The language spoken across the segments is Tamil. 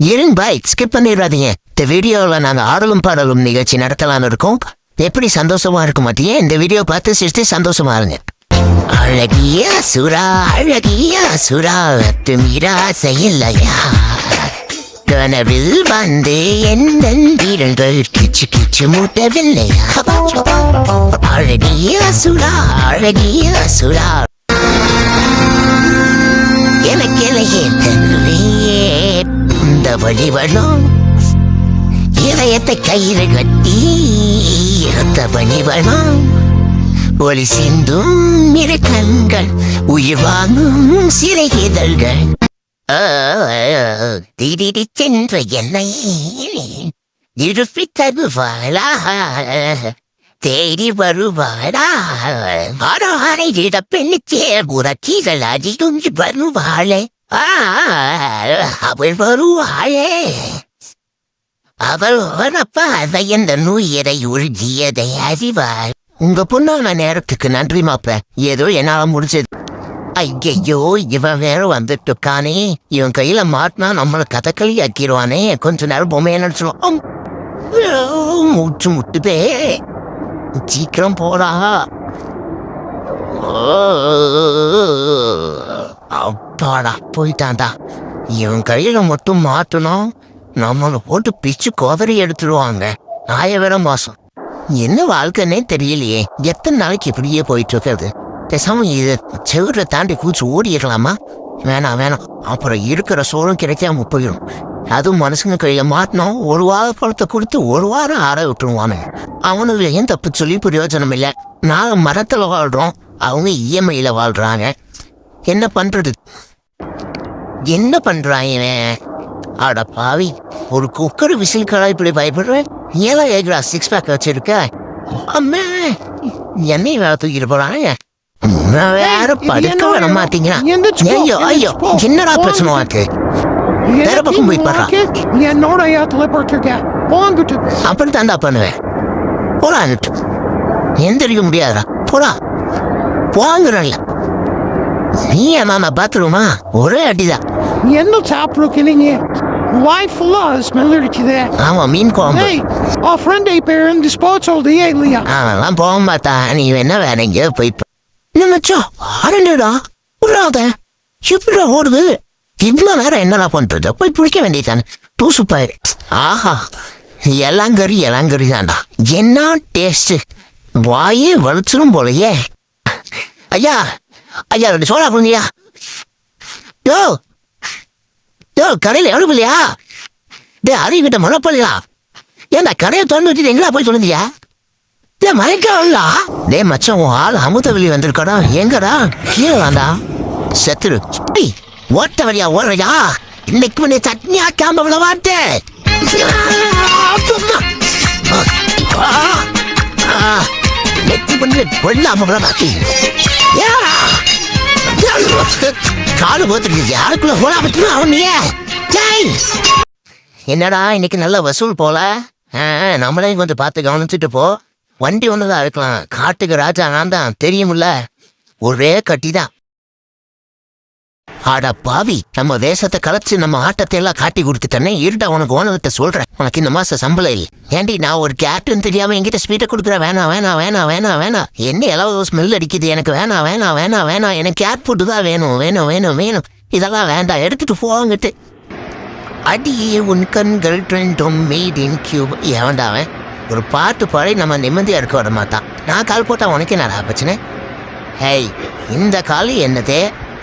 இருங்க பாய், ஸ்கிப் பண்ணிடாதீங்க. இந்த வீடியோவில் நாங்கள் ஆடலும் பாடலும் நிகழ்ச்சி நடத்தலான்னு இருக்கோம். எப்படி சந்தோஷமா இருக்க மாட்டியே? இந்த வீடியோ பார்த்து சிரிச்சு சந்தோஷமா இருங்க. அழகிய சுறா அழகிய சுறா மீரா செய்யலையா, கனவில் வந்து எந்த வீரர்கள் கிச்சு கிச்சு மூட்டவில்லையா. அழகிய சுறா அழகிய சுறா எனக்கெலையே தன்னையே இந்த வழிவனும் இதயத்தை கயிறு கட்டி இந்த வழிவனும் ஒளி சிந்தும் இரு கண்கள் உயிர் வாங்கும் சிறை இதழ்கள் திடீடி சென்ற என்னை இருப்பி தருவாளா, தேடி வருவாளா, ஆராயிட பெண்ணுக்கே உறக்கீகள் அதிகொன்று வருவாளே, அவள் வருவாளே, அவள் வரப்பா அதை எந்த நுயிரை உறுதியதை அறிவாள். உங்க பொண்ணான நேரத்துக்கு நன்றி மாப்ள, ஏதோ என்னால முடிஞ்சது. ஐயோ, இவன் வேற வந்துட்டு இருக்கானே, இவன் கையில மாட்டினா நம்மள கதக்களி ஆக்கிடுவானே. கொஞ்ச நேரம் பொம்மையை நினைச்சிடும். மூச்சு முட்டுதே, சீக்கிரம் போடா. அப்பாடா போயிட்டான்டா. இவன் கையில மட்டும் மாட்டணும், நம்மளை போட்டு பிச்சு கோதறி எடுத்துடுவாங்க. நாய வேற மோசம். என்ன வாழ்க்கைன்னே தெரியலையே, எத்தனை நாளைக்கு இப்படியே போயிட்டு இருக்கிறது. பேசாம இது செவரை தாண்டி கூச்சு ஓடிடலாமா? வேணாம் வேணாம், அப்புறம் இருக்கிற சோறும் கிடைக்காம போயிடும். அதுவும் மனுஷங்க கையில மாட்டினோம், ஒரு வார பழத்தை கொடுத்து ஒரு வாரம் ஆற விட்டுருவானுங்க. அவனுக்கு ஏன் தப்பு சொல்லி பிரயோஜனம் இல்லை. நாங்கள் மரத்துல வாழ்றோம், அவங்க இஎம்ஐல வாழ்றாங்க. என்ன பண்றது? என்ன பண்றாங்க? ஆட பாவி, ஒரு குக்கர் விசில் கலா இப்படி பயப்படுறேன். ஏழா ஏகுடா 6 பேக் வச்சிருக்க? அம்மே, என்னை வேலை தூக்கிட்டு போறாங்க. வேற படுக்க விட மாட்டீங்க. ஐயோ ஐயோ, என்னடா பிரச்சனை இருக்கு? வேற பக்கம் போய் பாடுறா. அப்படி தாண்டா பண்ணுவேன். போறான்ட்டு எந்திரிக்க முடியாதா? போடா போங்கிறல்ல. நீ என்ன பாத்ரூமா? ஒரே அடிதான். என்ன சாப்பிடுறீங்க? வாய் ஃபுல்லா ஸ்மெல் அடிக்குது. ஆமா, மீன் குழம்பு. ஃப்ரெண்ட் இப்போ இந்த ஸ்போர்ட்ஸ் சொல்றியா இல்லையா? அதெல்லாம் போக மாட்டா. நீ என்ன வேற எங்கேயோ போய் மச்சா அரண்டா விடாத. எப்படா ஓடுது? இவ்வளவு நேரம் என்னடா பண்றது? போய் பிடிக்க வேண்டியதானே. தூசுப்பாரு. ஆஹா, எலாங்கறி எலாங்கறி தான்டா. என்ன டேஸ்ட், வாயே வலிச்சிடும் போலையே. ஐயா ஐயா, 2 சோடா கொடுங்கய்யா. யோ யோ, கடையில் எவ்வளவு இல்லையா? டே அறிவிட்ட மனப்பள்ளியா, ஏன்டா கடையை திறந்து வச்சுட்டு எங்களா போய் சொல்லுந்தியா? இல்ல மறைக்கா? டே மச்சம், உன் ஆள் அமுதவெளி வந்திருக்கடா. எங்கடா? கீழே வாண்டா செத்துரு. ஓட்ட வழியா ஓடுறியா? இன்னைக்கு நீ சட்னி ஆக்காம விளவாட்டு. நெத்தி பண்ணி கொள்ளாம விளவாட்டி காலு போத்துருக்கு. யாருக்குள்ள போலா பத்தினா அவனியே. என்னடா இன்னைக்கு நல்ல வசூல் போல. நம்மளையும் கொஞ்சம் பார்த்து கவனிச்சுட்டு போ. வண்டி ஒண்ணுதான் இருக்கலாம், காட்டுக்கு ராஜா நான் தான், தெரியுமில்ல. ஒரே கட்டிதான். ஆடா பாவி, நம்ம தேசத்தை கலைச்சு நம்ம ஆட்டத்தை எல்லாம் காட்டி கொடுத்துட்டேன்னே. இருடா, உனக்கு ஓனர்கிட்ட சொல்றேன். உனக்கு இந்த மாசம் சம்பளம் இல்லை. ஏண்டி நான் ஒரு கேப்டன் தெரியாம என்கிட்ட ஸ்பீட்டை கொடுக்குறேன். வேணாம் வேணாம் வேணாம் வேணாம் வேணாம். என்ன எல்லாம் ஸ்மெல் அடிக்குது எனக்கு. வேணாம் வேணாம் வேணாம் வேணாம். எனக்கு கேட் ஃபுட்டு தான் வேணும் வேணும் வேணும் வேணும். இதெல்லாம் வேண்டாம், எடுத்துட்டு போவாங்கிட்டு. அடியே உன் கண்கள் ரெண்டும் மேட் இன் கியூப். ஏவண்டாவன் ஒரு பாட்டு பாடி நம்ம நிம்மதியா இருக்க விட மாட்டான். நான் கால் போட்டா உனக்கு என்னடா பிரச்சனை? ஹேய், இந்த கால் என்னதே,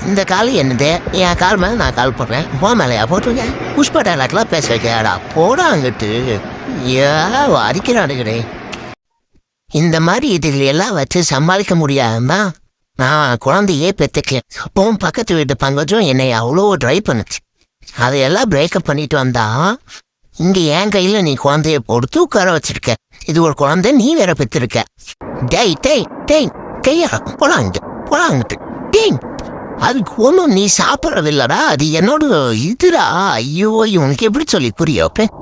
இந்த கால் என்னதே. என் கால் மேலே நான் கால் போடுறேன், போ மேலையா போட்டிருக்கேன். புஷ்பா டைலாக்லாம் பேச வைக்கடா. போடா அங்கிட்டு. அடிக்கிறானுகிறே. இந்த மாதிரி இதில் எல்லாம் வச்சு சமாளிக்க முடியாதுமா. நான் குழந்தையே பெற்றுக்கேன். அப்பவும் பக்கத்து வீட்டு பங்கஜம் என்னை அவ்வளோ ட்ரை பண்ணுச்சு. அதையெல்லாம் பிரேக்கப் பண்ணிட்டு வந்தா இங்க என் கையில நீ குழந்தைய போடுத்து உட்கார வச்சிருக்க. இது ஒரு குழந்தை, நீ வேற பெற்றிருக்க. டேய் டேய் டேய் கையா போலாங்கிட்டு போலாங்கிட்டு. டேய், அதுக்கு ஒன்றும் நீ சாப்பிட்றது இல்லடா, அது என்னோட இதுடா. ஐயோ, இவனுக்கு எப்படி சொல்லி புரிய வைப்பேன்?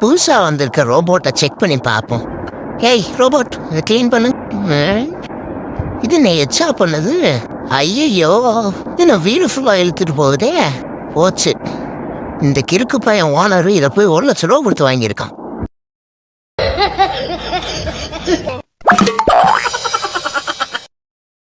புதுசா வந்திருக்க ரோபோட்டை செக் பண்ணி பார்ப்போம். ஏய் ரோபோட், கிளீன் பண்ணு. இது என்ன எச்சா பண்ணது? ஐயோ, என்ன வீடு ஃபுல்லா இழுத்துட்டு போகுதே. போச்சு, இந்த கிறுக்கு பையன் ஓனரு இதை போய் 1 லட்ச ரூபா கொடுத்து வாங்கியிருக்கான்.